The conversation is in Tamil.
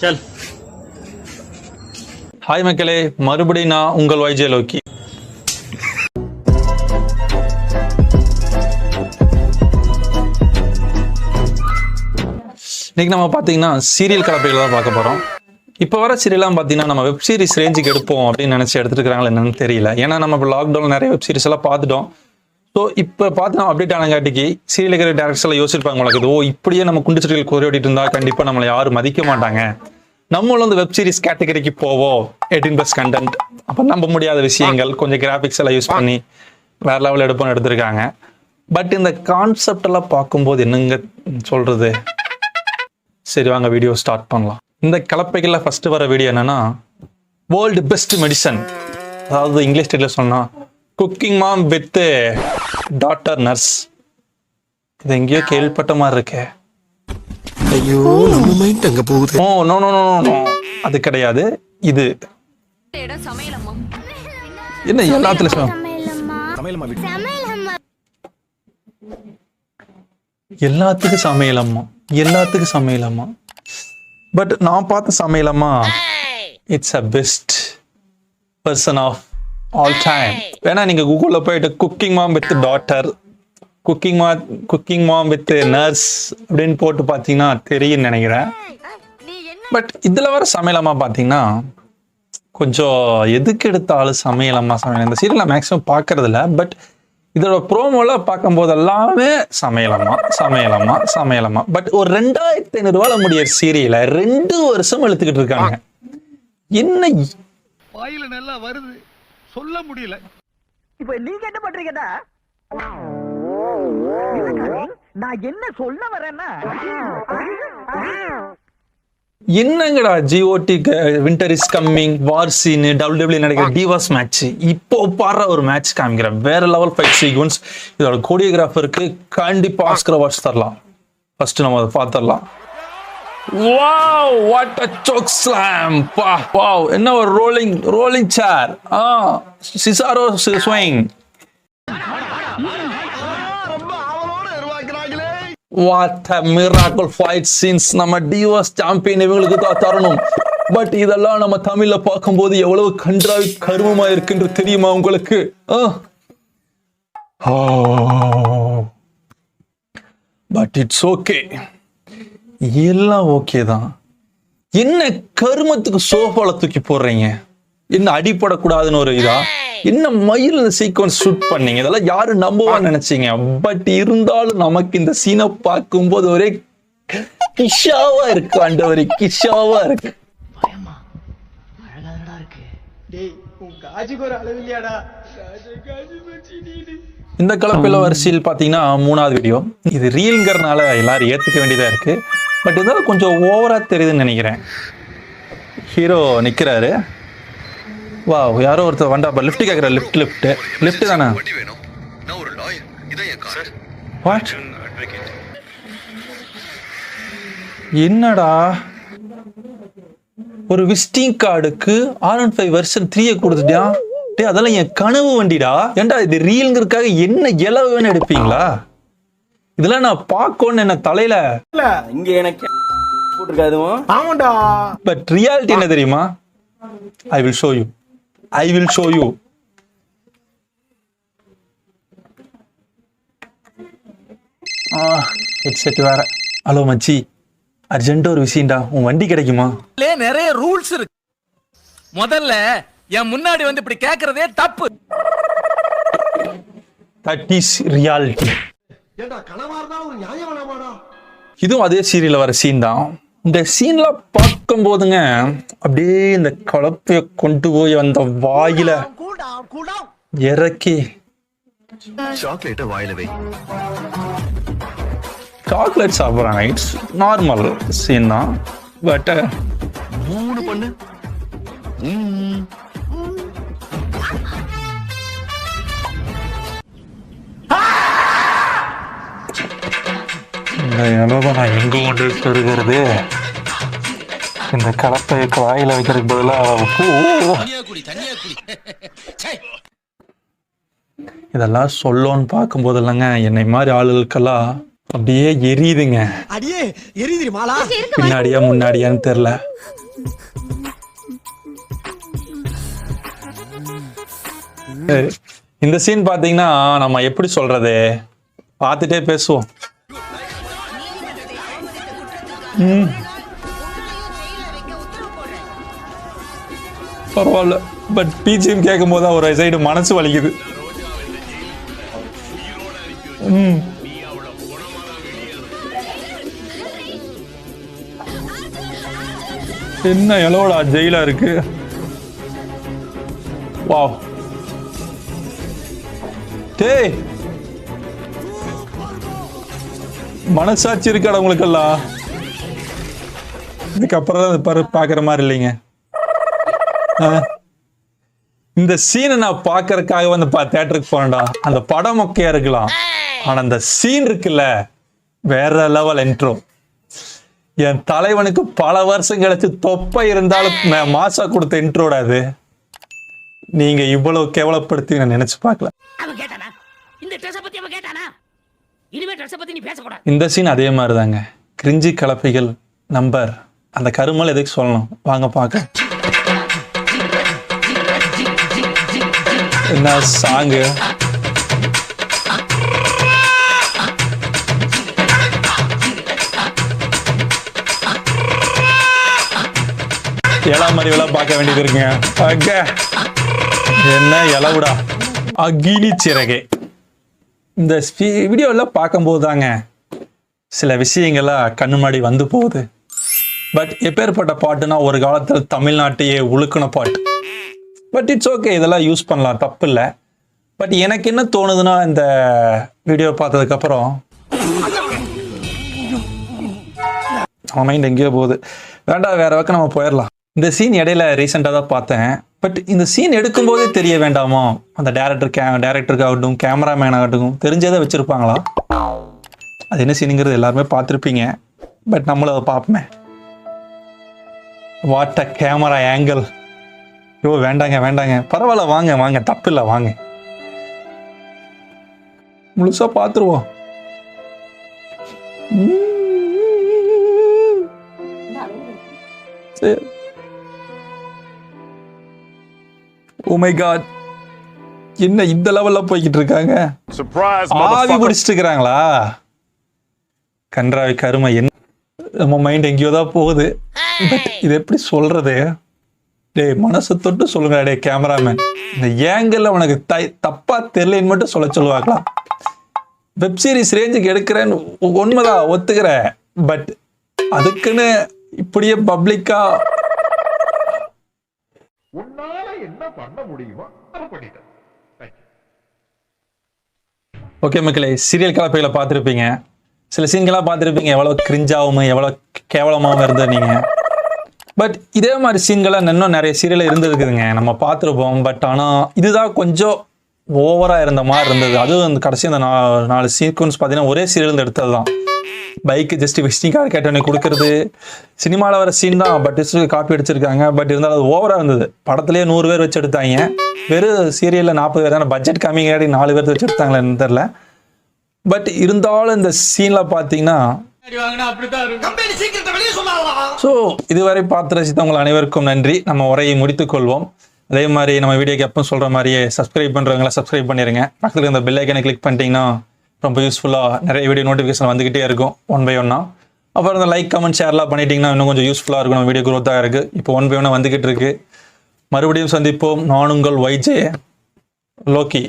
चल ஹாய் மக்களே, மறுபடியும் நான் உங்கள் YJ லோக்கி. இன்னைக்கு நம்ம பார்த்தீங்கன்னா சீரியல் கலப்பைகள் தான் பார்க்க போகிறோம். இப்போ வர சீரியல்லாம் பார்த்தீங்கன்னா நம்ம வெப் சீரிஸ் ரேஞ்சுக்கு எடுப்போம் அப்படின்னு நினச்சி எடுத்துருக்காங்களா என்னன்னு தெரியல. ஏன்னா நம்ம இப்போ லாக்டவுன் நிறைய வெப் சீரிஸ் எல்லாம் பார்த்துட்டோம். ஸோ இப்போ பார்த்து நம்ம அப்டேட் ஆனங்காட்டிக்கு சீரியல் இருக்கிற டேரக்டர்ஸ் எல்லாம் யோசிச்சிருப்பாங்க உங்களுக்கு, ஓ இப்படியே நம்ம குண்டு சீரியல் குறையோடிட்டு இருந்தால் கண்டிப்பாக நம்மளை யாரும் மதிக்க மாட்டாங்க, நம்மளும் வந்து வெப் சீரிஸ் கேட்டகரிக்கு போவோம், 18+ கண்டென்ட், அப்போ நம்ப முடியாத விஷயங்கள், கொஞ்சம் கிராஃபிக்ஸ் எல்லாம் யூஸ் பண்ணி வேற லெவலில் எடுத்திருக்காங்க. பட் இந்த கான்செப்ட் எல்லாம் பார்க்கும்போது என்னங்க சொல்றது. சரி வாங்க வீடியோ ஸ்டார்ட் பண்ணலாம். இந்த கலப்பைகள்ல ஃபர்ஸ்ட் வர வீடியோ என்னன்னா வேர்ல்டு பெஸ்ட் மெடிசன், அதாவது இங்கிலீஷ் டைட்டில் சொன்னா cooking mom with doctor nurse. இது எங்கேயோ கேள்விப்பட்ட மாதிரி இருக்கே. ஐயோ நம்ம மைண்ட் அங்க போகுது. Oh no no no no, அது கிடையாது. இது என்ன எல்லாத்துலயும் எல்லாத்துக்கும் சமையலம்மா. பட் நான் பார்த்த சமையலம்மா it's a best person of all time. வேணா நீங்க கூகுள்ல போயிட்டு cooking mom with daughter, cooking mom with nurse அப்படின்னு போட்டு பார்த்தீங்கன்னா தெரியும்னு நினைக்கிறேன். பட் இதுல வர சமையலம்மா பார்த்தீங்கன்னா கொஞ்சம் எதுக்கு எடுத்தாலும் சமையல். இந்த சீரியல் மேக்ஸிமம் பார்க்கறது இல்லை. பட் இதோட ப்ரோமோல பார்க்கும் போது எல்லாமே சமையலம்மா. பட் ஒரு 2500 ரூபாய் முடிய சீரியலை 2 வருஷம் இழுத்துக்கிட்டு இருக்காங்க. என்ன வாயில நல்லா வருது, சொல்ல முடியல. இப்ப நீங்க என்ன பண்றீங்கன்னா, நான் என்ன சொல்ல வரேன்னா, என்னங்கடா GOT winter is coming war scene WWE நடக்கிற டிவாஸ் மேட்ச், இப்போ பாடுற ஒரு மேட்ச் காமிக்கிற வேற லெவல் ஃபைட் சீக்வன்ஸ். இதோட கோரியோகிராஃபருக்கு கண்டிப்பா ஆஸ்கர் அவார்ட்ஸ் தரலாம். ஃபர்ஸ்ட் நம்ம அதை பார்த்துடலாம். Wow what a choke slam. Wow என்ன ஒரு rolling chair. Cesaro swing. What a miracle fight scenes. நம்ம டிவாஸ் சாம்பியன் இவங்களுக்கு தான் தரணும். பட் இதெல்லாம் நம்ம தமிழ்ல பார்க்கும்போது எவ்வளவு கன்றாவி கருமமா இருக்குன்னு தெரியுமா உங்களுக்கு? பட் இட்ஸ் ஓகே, எல்லாம் ஓகே தான். என்ன கருமத்துக்கு சோஃபால தூக்கி போடுறீங்க? என்ன அடிப்படக்கூடாதுன்னு ஒரு இதா? என்ன மயில் இந்த சீக்வன்ஸ் ஷூட் பண்ணீங்க? இதெல்லாம் யாரு நம்புவான்னு நினைச்சீங்க? பட் இருந்தாலும் நமக்கு இந்த சீனை பார்க்கும்போது ஒரே கிஷாவா இருக்கு. ஆண்டவரே கிஷாவா இருக்கு. இந்த கலப்பில வரிசையில் பாத்தீங்கன்னா 3வது வீடியோ. இது ரீல்ங்கிறதுனால எல்லாரும் ஏத்துக்க வேண்டியதா இருக்கு. பட் இதெல்லாம் கொஞ்சம் ஓவரா தெரியுதுன்னு நினைக்கிறேன். ஹீரோ நிக்கிறாரு. வா யாரோ ஒருத்தர் வண்டாப்பா லிஃப்ட் கேக்குற. லிஃப்ட் தானே? வாட் என்னடா ஒரு விசிட்டிங் கார்டுக்கு R15 வெர்ஷன் 3 கொடுத்துட்டியா? டே அதெல்லாம் என் கனவு வண்டிடா. ஏன்டா இது ரீல்ங்கிறதுக்காக என்ன இலவன்னு எடுப்பீங்களா? இதெல்லாம் நான் பார்க்கணும்னு என்ன தலையில இங்க எனக்கு போட்டுருக்காது. ஆமாடா. பட் ரியாலிட்டி என்ன தெரியுமா? I will show you. Headset வேற. ஹலோ மச்சி, அர்ஜென்ட் ஒரு விஷயம்டா, உன் வண்டி கிடைக்குமா? நிறைய ரூல்ஸ் இருக்கு. முதல்ல என் முன்னாடி வந்து இப்படி கேக்குறதே தப்பு. That is reality. ஏண்டா கனவா இருந்தா ஒரு நியாயம் வேணாமாடா? இதுவும் அதே சீரியல்ல வர சீன் தான். இந்த சீன்ல பார்க்கும் போதுங்க அப்படியே இந்த கலப்பைய கொண்டு போய் அந்த வாயில இறக்கி சாக்லேட் வாயில வை. சாக்லேட் சாப்பிட்றாங்க. இட்ஸ் நார்மல் சீன் தான். பட் 3 பண்ணு. இந்த இலவை நான் எங்க கொண்டு தருகிறது? இந்த கலப்பைய வாயில வைக்கிறதுக்கு பதிலாக இதெல்லாம் சொல்லோன்னு பார்க்கும்போது இல்லைங்க, என்னை மாதிரி ஆளுகளுக்கெல்லாம் அப்படியே எரியுதுங்க. அடியே எரியுது மாலா. பின்னாடியா முன்னாடியான்னு தெரியல. இந்த சீன் பாத்தீங்கன்னா நம்ம எப்படி சொல்றது, பார்த்துட்டே பேசுவோம். பரவாயில்ல, பட் பிஜிஎம் கேட்கும் போது ஒரு சைடு மனசு வலிக்குது. என்ன எலோடா ஜெயிலா இருக்கு. வாவ். டேய், மனசாட்சி இருக்காடா உங்களுக்கெல்லாம்? இதுக்கப்புறம் தான் பாக்குற மாதிரி இல்லைங்க. இந்த சீனை நான் பாக்குறதுக்காக வந்து தியேட்டருக்கு போனேன்டா. அந்த படம் மொக்கையா இருக்கலாம், ஆனா அந்த சீன் இருக்குல்ல, வேற லெவல் இன்ட்ரோ. என் தலைவனுக்கு பல வருஷம் கழிச்சு தொப்பை இருந்தாலும் மாசா கொடுத்த இன்ட்ரோட அது. நீங்க இவ்வளவு கேவலப்படுத்தி நான் நினைச்சு பார்க்கல. இந்த சீன் அதே மாதிரிதாங்க. கிரிஞ்சி கலப்பைகள் நம்பர். அந்த கருமல் எதுக்கு சொல்லணும், வாங்க பார்க்க. என்ன சாங்கு. எல்லாம் மாதிரி எல்லாம் பார்க்க வேண்டியது இருக்குங்க. என்ன எலவுடா அக்னி சிறகை. இந்த வீடியோவில் பார்க்கும்போது தாங்க சில விஷயங்கள்லாம் கண்ணு முன்னாடி வந்து போகுது. பட் எப்பேற்பட்ட பாட்டுனா ஒரு காலத்தில் தமிழ்நாட்டையே உழுக்கின பாட்டு. பட் இட்ஸ் ஓகே, இதெல்லாம் யூஸ் பண்ணலாம், தப்பு இல்லை. பட் எனக்கு என்ன தோணுதுன்னா, இந்த வீடியோ பார்த்ததுக்கப்புறம் நம்ம மைண்ட் எங்கேயோ போகுது. வேண்டாம், வேற பக்கம் நம்ம போயிடலாம். இந்த சீன் இடையில ரீசெண்டாக தான் பார்த்தேன். பட் இந்த சீன் எடுக்கும்போதே தெரிய வேண்டாமோ, அந்த டேரக்டருக்காகட்டும் கேமராமேன் ஆகட்டும் தெரிஞ்சதை வச்சுருப்பாங்களா? அது என்ன சீனுங்கிறது எல்லாருமே பார்த்துருப்பீங்க. பட் நம்மளும் அதை பார்ப்போமே. What a camera angle. ஐயோ வேண்டாங்க, பரவாயில்ல, வாங்க, தப்பு இல்லை, வாங்க முழுசா பார்த்துருவோம். சரி. ஓ மை காட், என்ன இந்த லெவல்ல போய்கிட்டு இருக்காங்க? ஆவி பிடிச்சிட்டு இருக்கிறாங்களா? கன்றாவி கருமை. என்ன நம்ம மைண்ட் எங்கேயோ தான் போகுது. பட் இது எப்படி சொல்றது? டேய், மனசை தொட்டு சொல்லுங்க டே கேமராமேன். இந்த ஏங்கல்ல உனக்கு தப்பா தெரியலன்னு மட்டும் சொல்லுவாங்களா? வெப் சீரிஸ் ரேஞ்சுக்கு எடுக்கிறேன்னு உண்மைதான், ஒத்துக்கிறேன். பட் அதுக்குன்னு இப்படியே பப்ளிக்கா உன்னால என்ன பண்ண முடியுமோ அதை பண்ணிட்டேன். ஓகே மக்களே, சீரியல் கலப்பைகளை பார்த்துருப்பீங்க, சில சீன்களாக பார்த்துருப்பீங்க, எவ்வளோ கிரிஞ்சாகவும் எவ்வளோ கேவலமாகவும் இருந்தது நீங்கள். பட் இதே மாதிரி சீன்களாக இன்னும் நிறைய சீரியல் இருந்திருக்குதுங்க, நம்ம பார்த்துருப்போம். பட் ஆனால் இதுதான் கொஞ்சம் ஓவராக இருந்த மாதிரி இருந்தது. அதுவும் அந்த கடைசி அந்த 4 சீக்வன்ஸ் பார்த்தீங்கன்னா ஒரே சீரியல் எடுத்தது தான். பைக்கு ஜஸ்ட் விசிட்டிங் கார்டு கேட்டவனே கொடுக்கறது, சினிமாவில் வர சீன் தான். பட் காப்பி அடிச்சிருக்காங்க. பட் இருந்தாலும் அது ஓவராக இருந்தது. படத்துலேயே 100 பேர் வச்சு எடுத்தாங்க, வெறும் சீரியலில் 40 பேர் தானே. பட்ஜெட் கம்மிங்காடி 4 பேர் வச்சு எடுத்தாங்களேன்னு தெரில. பட் இருந்தாலும் இந்த சீனில் பார்த்தீங்கன்னா ஸோ இதுவரை பார்த்து ரசித்த உங்கள் அனைவருக்கும் நன்றி. நம்ம உரையை முடித்துக்கொள்வோம். அதே மாதிரி நம்ம வீடியோக்கு எப்போ சொல்கிற மாதிரியே சப்ஸ்கிரைப் பண்ணுறவங்கள சப்ஸ்கிரைப் பண்ணிடுங்க. பக்கத்தில் இந்த பெல் ஐக்கனை கிளிக் பண்ணிட்டீங்கன்னா ரொம்ப யூஸ்ஃபுல்லாக நிறைய வீடியோ நோட்டிஃபிகேஷன் வந்துக்கிட்டே இருக்கும் 1 by 1. அப்புறம் இந்த லைக் கமெண்ட் ஷேர்லாம் பண்ணிட்டீங்கன்னா இன்னும் கொஞ்சம் யூஸ்ஃபுல்லாக இருக்கும். நம்ம வீடியோ க்ரோத்தாக இருக்குது. இப்போ 1 by 1 வந்துக்கிட்டு இருக்கு. மறுபடியும் சந்திப்போம். நான் உங்கள் YJ லோக்கி.